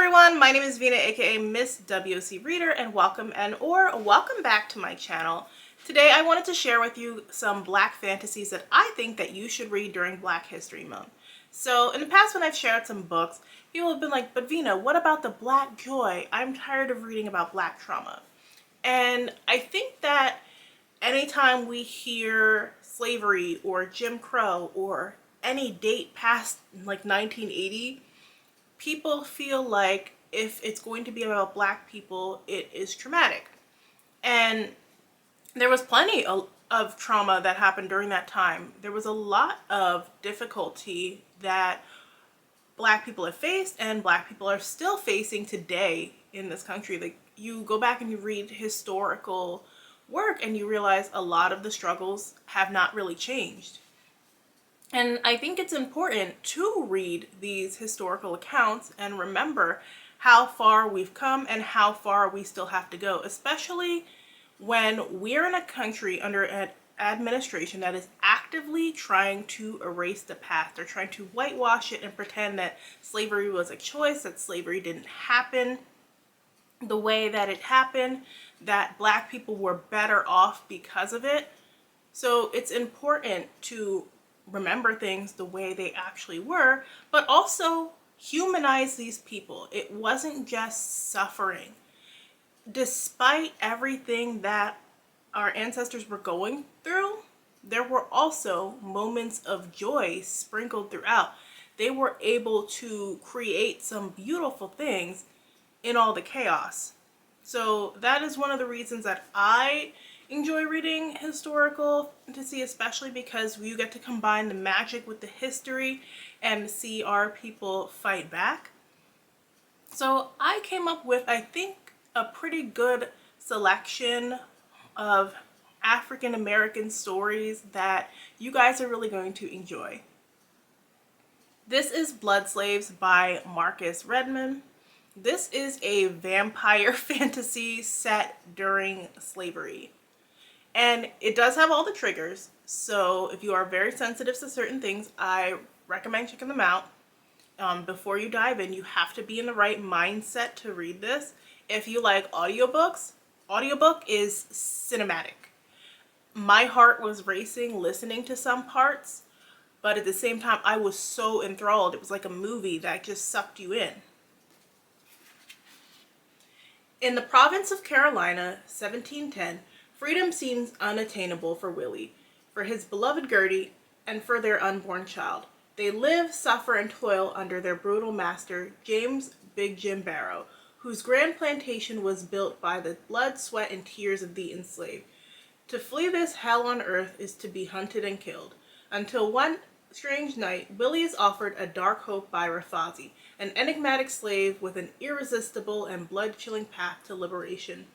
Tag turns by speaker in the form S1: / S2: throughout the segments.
S1: everyone, my name is Vina, aka Miss WOCReader, and welcome back to my channel. Today I wanted to share with you some Black fantasies that I think that you should read during Black History Month. So in the past when I've shared some books, people have been like, but Vina, what about the Black joy? I'm tired of reading about Black trauma. And I think that anytime we hear slavery or Jim Crow or any date past like 1980, people feel like if it's going to be about Black people, it is traumatic. And there was plenty of trauma that happened during that time. There was a lot of difficulty that Black people have faced and Black people are still facing today in this country. Like, you go back and you read historical work and you realize a lot of the struggles have not really changed. And I think it's important to read these historical accounts and remember how far we've come and how far we still have to go, especially when we're in a country under an administration that is actively trying to erase the past. They're trying to whitewash it and pretend that slavery was a choice, that slavery didn't happen the way that it happened, that Black people were better off because of it. So it's important to remember things the way they actually were, but also humanize these people. It wasn't just suffering. Despite everything that our ancestors were going through, there were also moments of joy sprinkled throughout. They were able to create some beautiful things in all the chaos. So that is one of the reasons that I enjoy reading historical fantasy, especially because you get to combine the magic with the history and see our people fight back. So I came up with, I think, a pretty good selection of African American stories that you guys are really going to enjoy. This is Blood Slaves by Marcus Redmond. This is a vampire fantasy set during slavery. And it does have all the triggers, so if you are very sensitive to certain things, I recommend checking them out. Before you dive in, you have to be in the right mindset to read this. If you like audiobooks, audiobook is cinematic. My heart was racing listening to some parts, but at the same time, I was so enthralled. It was like a movie that just sucked you in. In the province of Carolina, 1710, freedom seems unattainable for Willie, for his beloved Gertie, and for their unborn child. They live, suffer, and toil under their brutal master, James Big Jim Barrow, whose grand plantation was built by the blood, sweat, and tears of the enslaved. To flee this hell on earth is to be hunted and killed. Until one strange night, Willie is offered a dark hope by Rafazi, an enigmatic slave with an irresistible and blood-chilling path to liberation.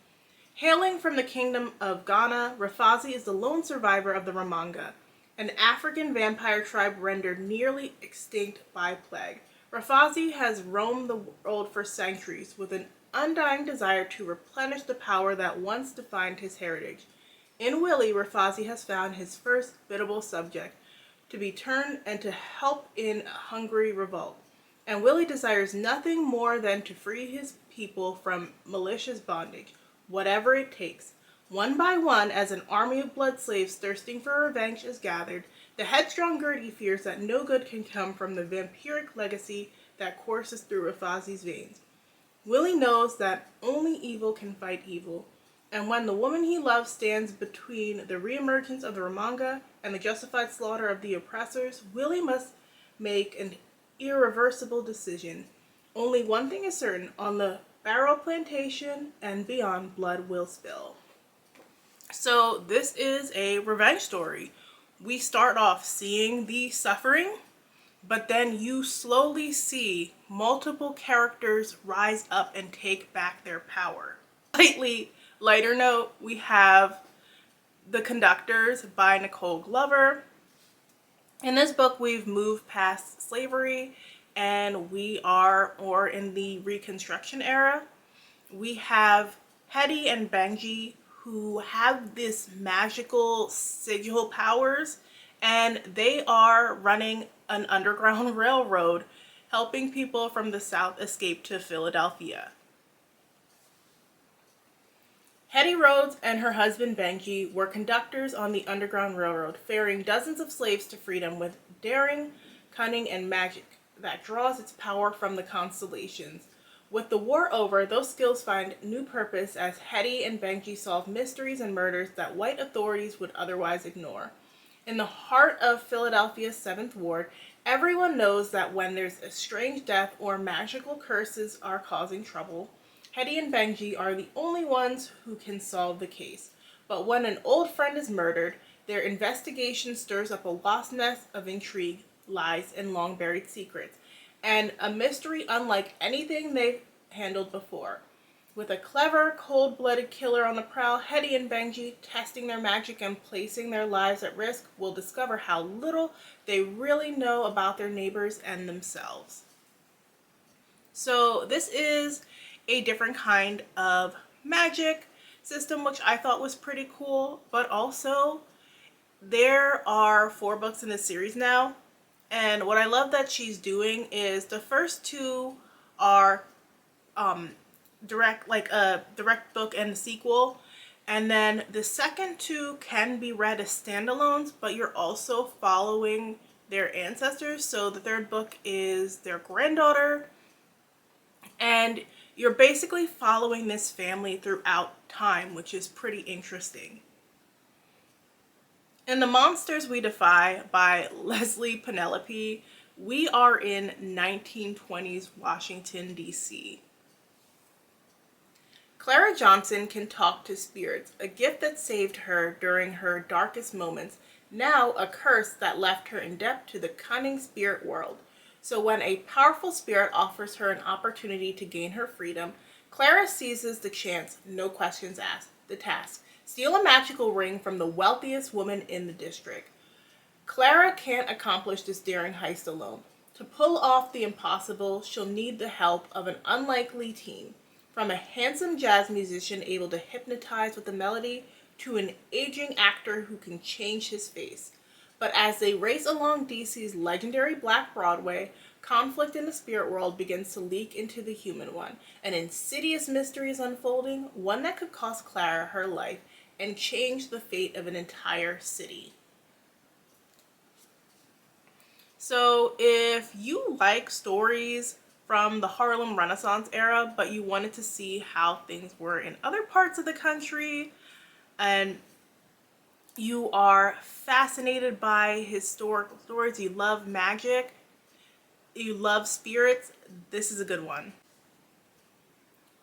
S1: Hailing from the kingdom of Ghana, Rafazi is the lone survivor of the Ramanga, an African vampire tribe rendered nearly extinct by plague. Rafazi has roamed the world for centuries with an undying desire to replenish the power that once defined his heritage. In Willie, Rafazi has found his first biddable subject to be turned and to help in a hungry revolt. And Willie desires nothing more than to free his people from malicious bondage, whatever it takes. One by one, as an army of blood slaves thirsting for revenge is gathered, the headstrong Gertie fears that no good can come from the vampiric legacy that courses through Rafazi's veins. Willie knows that only evil can fight evil, and when the woman he loves stands between the reemergence of the Ramanga and the justified slaughter of the oppressors, Willie must make an irreversible decision. Only one thing is certain: on the Barrow plantation and beyond, blood will spill. So this is a revenge story. We start off seeing the suffering, but then you slowly see multiple characters rise up and take back their power. Slightly lighter note, we have The Conductors by Nicole Glover. In this book, we've moved past slavery and we are more in the Reconstruction era. We have Hetty and Benji, who have this magical sigil powers, and they are running an underground railroad helping people from the South escape to Philadelphia. Hetty Rhodes and her husband Benji were conductors on the Underground Railroad, ferrying dozens of slaves to freedom with daring, cunning, and magic that draws its power from the constellations. With the war over, those skills find new purpose as Hetty and Benji solve mysteries and murders that white authorities would otherwise ignore. In the heart of Philadelphia's 7th Ward, everyone knows that when there's a strange death or magical curses are causing trouble, Hetty and Benji are the only ones who can solve the case. But when an old friend is murdered, their investigation stirs up a wasp nest of intrigue, lies, and long-buried secrets, and a mystery unlike anything they've handled before. With a clever, cold-blooded killer on the prowl, Hetty and Benji, testing their magic and placing their lives at risk, will discover how little they really know about their neighbors and themselves. So this is a different kind of magic system, which I thought was pretty cool, but also there are 4 books in this series now, and what I love that she's doing is the first 2 are direct, like a direct book and a sequel, and then the second 2 can be read as standalones, but you're also following their ancestors. So the 3rd book is their granddaughter, and you're basically following this family throughout time, which is pretty interesting. In The Monsters We Defy by Leslie Penelope, we are in 1920s Washington, D.C. Clara Johnson can talk to spirits, a gift that saved her during her darkest moments, now a curse that left her in debt to the cunning spirit world. So when a powerful spirit offers her an opportunity to gain her freedom, Clara seizes the chance, no questions asked. The task: steal a magical ring from the wealthiest woman in the district. Clara can't accomplish this daring heist alone. To pull off the impossible, she'll need the help of an unlikely team. From a handsome jazz musician able to hypnotize with a melody, to an aging actor who can change his face. But as they race along DC's legendary Black Broadway, conflict in the spirit world begins to leak into the human one. An insidious mystery is unfolding, one that could cost Clara her life and change the fate of an entire city. So if you like stories from the Harlem Renaissance era, but you wanted to see how things were in other parts of the country, and you are fascinated by historical stories, you love magic, you love spirits, this is a good one.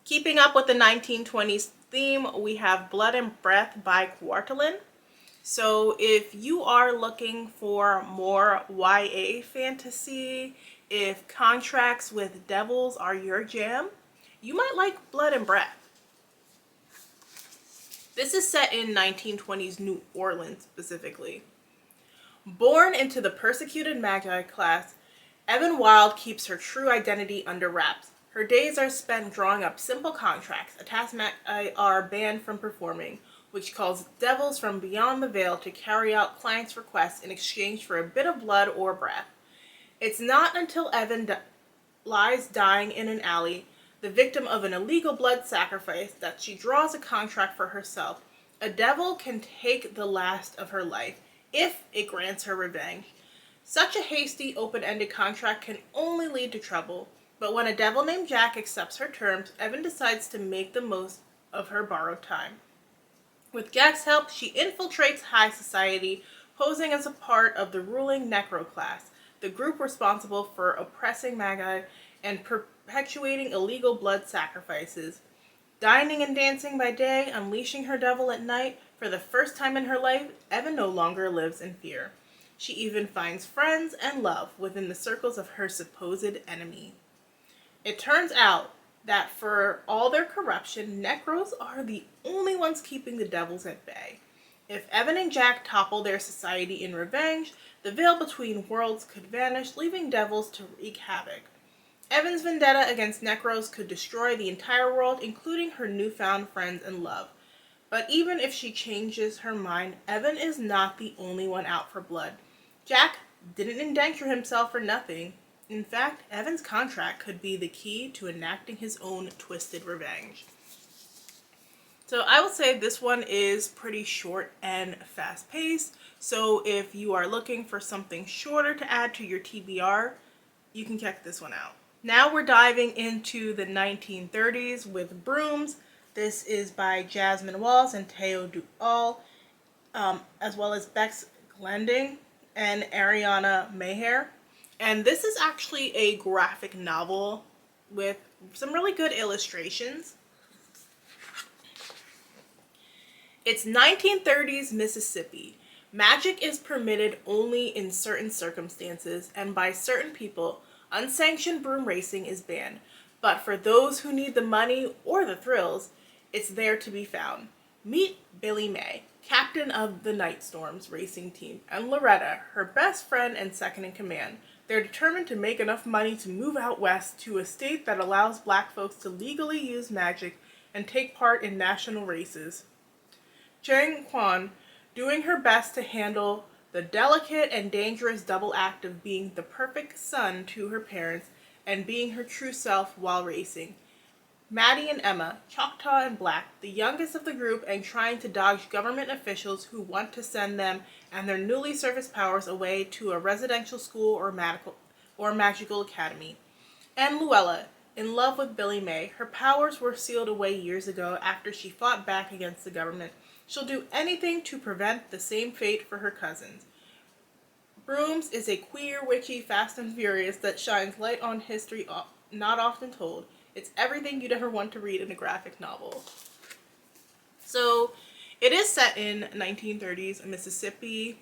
S1: Keeping up with the 1920s theme, we have Blood and Breath by Quartelin. So if you are looking for more YA fantasy, if contracts with devils are your jam, you might like Blood and Breath. This is set in 1920s New Orleans specifically. Born into the persecuted Magi class, Evan Wilde keeps her true identity under wraps. Her days are spent drawing up simple contracts. A task Magi are banned from performing, which calls devils from beyond the veil to carry out clients' requests in exchange for a bit of blood or breath. It's not until Evan lies dying in an alley, the victim of an illegal blood sacrifice, that she draws a contract for herself. A devil can take the last of her life, if it grants her revenge. Such a hasty, open-ended contract can only lead to trouble, but when a devil named Jack accepts her terms, Evan decides to make the most of her borrowed time. With Jack's help, she infiltrates high society, posing as a part of the ruling Necro class, the group responsible for oppressing Magi and perpetuating illegal blood sacrifices. Dining and dancing by day, unleashing her devil at night, for the first time in her life, Evan no longer lives in fear. She even finds friends and love within the circles of her supposed enemy. It turns out that for all their corruption, Necros are the only ones keeping the devils at bay. If Evan and Jack topple their society in revenge, the veil between worlds could vanish, leaving devils to wreak havoc. Evan's vendetta against Necros could destroy the entire world, including her newfound friends and love. But even if she changes her mind, Evan is not the only one out for blood. Jack didn't endanger himself for nothing. In fact, Evan's contract could be the key to enacting his own twisted revenge. So I would say this one is pretty short and fast-paced. So if you are looking for something shorter to add to your TBR, you can check this one out. Now we're diving into the 1930s with Brooms. This is by Jasmine Walls and Teo Dual, as well as Bex Glending and Ariana Maher. And this is actually a graphic novel with some really good illustrations. It's 1930s Mississippi. Magic is permitted only in certain circumstances, and by certain people, unsanctioned broom racing is banned. But for those who need the money or the thrills, it's there to be found. Meet Billy May, captain of the Night Storms racing team, and Loretta, her best friend and second in command. They're determined to make enough money to move out west to a state that allows black folks to legally use magic and take part in national races. Chang Kwan, doing her best to handle the delicate and dangerous double act of being the perfect son to her parents and being her true self while racing. Maddie and Emma, Choctaw and Black, the youngest of the group, and trying to dodge government officials who want to send them and their newly surfaced powers away to a residential school or magical academy. And Luella, in love with Billy May. Her powers were sealed away years ago after she fought back against the government. She'll do anything to prevent the same fate for her cousins. Brooms is a queer, witchy, fast and furious that shines light on history not often told. It's everything you'd ever want to read in a graphic novel. So it is set in 1930s Mississippi,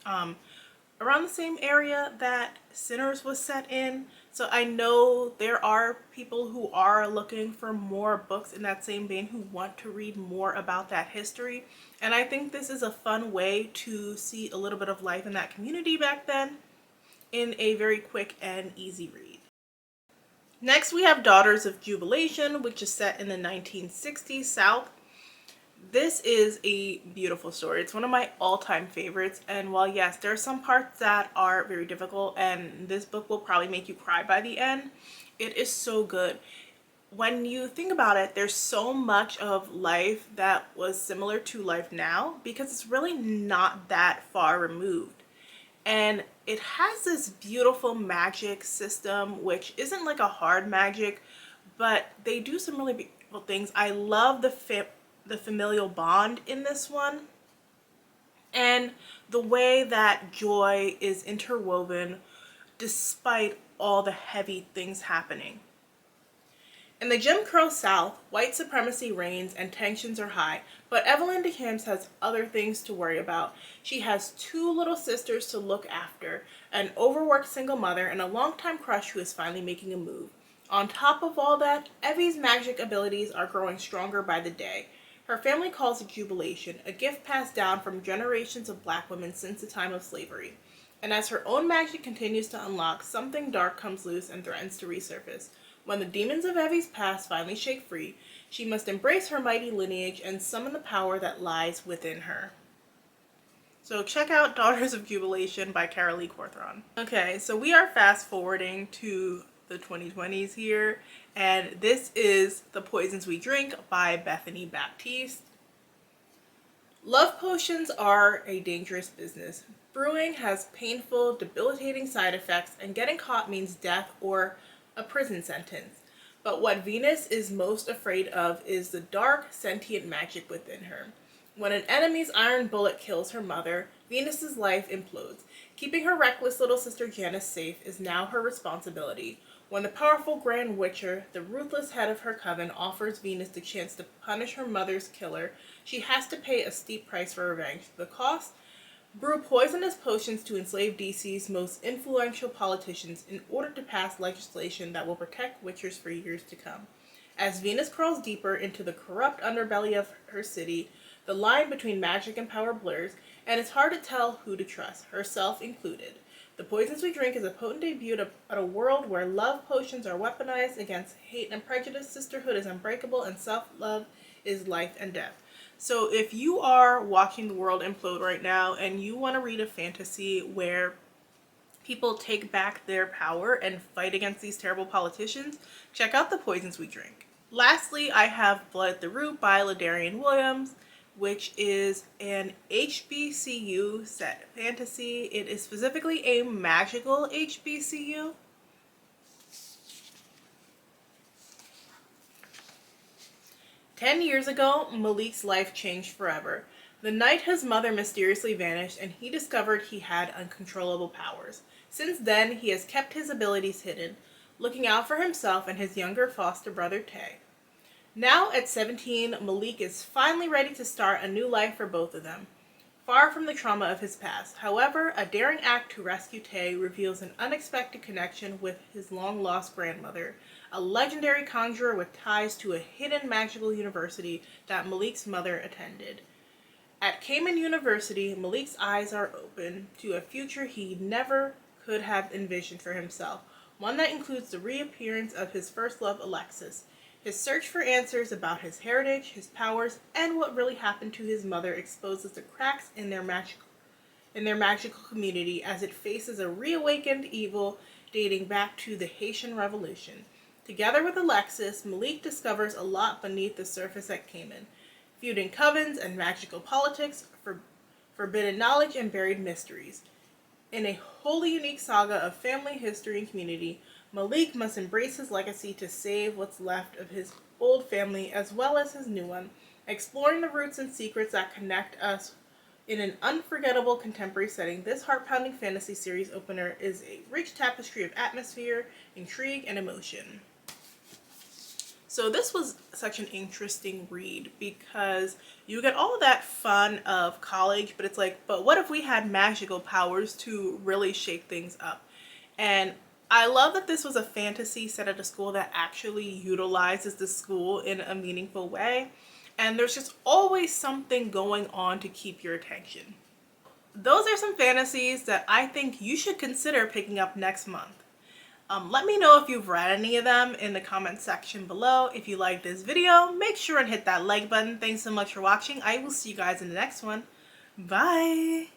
S1: around the same area that Sinners was set in. So I know there are people who are looking for more books in that same vein who want to read more about that history. And I think this is a fun way to see a little bit of life in that community back then in a very quick and easy read. Next we have Daughters of Jubilation, which is set in the 1960s South. This is a beautiful story. It's one of my all-time favorites, and while yes, there are some parts that are very difficult and this book will probably make you cry by the end, it is so good. When you think about it, there's so much of life that was similar to life now because it's really not that far removed. And it has this beautiful magic system, which isn't like a hard magic, but they do some really beautiful things. I love the familial bond in this one, and the way that joy is interwoven despite all the heavy things happening. In the Jim Crow South, white supremacy reigns and tensions are high, but Evelyn DeCamps has other things to worry about. She has two little sisters to look after, an overworked single mother, and a longtime crush who is finally making a move. On top of all that, Evie's magic abilities are growing stronger by the day. Her family calls it Jubilation, a gift passed down from generations of black women since the time of slavery. And as her own magic continues to unlock, something dark comes loose and threatens to resurface. When the demons of Evie's past finally shake free, she must embrace her mighty lineage and summon the power that lies within her. So check out Daughters of Jubilation by Carolee Corthron. Okay, so we are fast forwarding to the 2020s here, and this is The Poisons We Drink by Bethany Baptiste. Love potions are a dangerous business. Brewing has painful, debilitating side effects, and getting caught means death or a prison sentence. But what Venus is most afraid of is the dark, sentient magic within her. When an enemy's iron bullet kills her mother, Venus's life implodes. Keeping her reckless little sister Janice safe is now her responsibility. When the powerful Grand Witcher, the ruthless head of her coven, offers Venus the chance to punish her mother's killer, she has to pay a steep price for revenge. The cost? Brew poisonous potions to enslave DC's most influential politicians in order to pass legislation that will protect Witchers for years to come. As Venus crawls deeper into the corrupt underbelly of her city, the line between magic and power blurs, and it's hard to tell who to trust, herself included. The Poisons We Drink is a potent debut at a world where love potions are weaponized against hate and prejudice, sisterhood is unbreakable, and self-love is life and death. So if you are watching the world implode right now and you want to read a fantasy where people take back their power and fight against these terrible politicians, check out The Poisons We Drink. Lastly, I have Blood at the Root by Ladarian Williams, which is an HBCU set fantasy. It is specifically a magical HBCU. "10 years ago, Malik's life changed forever. The night his mother mysteriously vanished and he discovered he had uncontrollable powers. Since then, he has kept his abilities hidden, looking out for himself and his younger foster brother Tay. Now, at 17, Malik is finally ready to start a new life for both of them, far from the trauma of his past. However, a daring act to rescue Tay reveals an unexpected connection with his long-lost grandmother, a legendary conjurer with ties to a hidden magical university that Malik's mother attended. At Cayman University, Malik's eyes are open to a future he never could have envisioned for himself, one that includes the reappearance of his first love, Alexis. His search for answers about his heritage, his powers, and what really happened to his mother exposes the cracks in their magical community as it faces a reawakened evil dating back to the Haitian Revolution. Together with Alexis, Malik discovers a lot beneath the surface at Cayman, feuding covens and magical politics, forbidden knowledge, and buried mysteries. In a wholly unique saga of family, history, and community, Malik must embrace his legacy to save what's left of his old family as well as his new one, exploring the roots and secrets that connect us in an unforgettable contemporary setting. This heart-pounding fantasy series opener is a rich tapestry of atmosphere, intrigue, and emotion." So this was such an interesting read because you get all of that fun of college, but it's like, but what if we had magical powers to really shake things up? And I love that this was a fantasy set at a school that actually utilizes the school in a meaningful way. And there's just always something going on to keep your attention. Those are some fantasies that I think you should consider picking up next month. Let me know if you've read any of them in the comment section below. If you like this video, make sure and hit that like button. Thanks so much for watching. I will see you guys in the next one. Bye!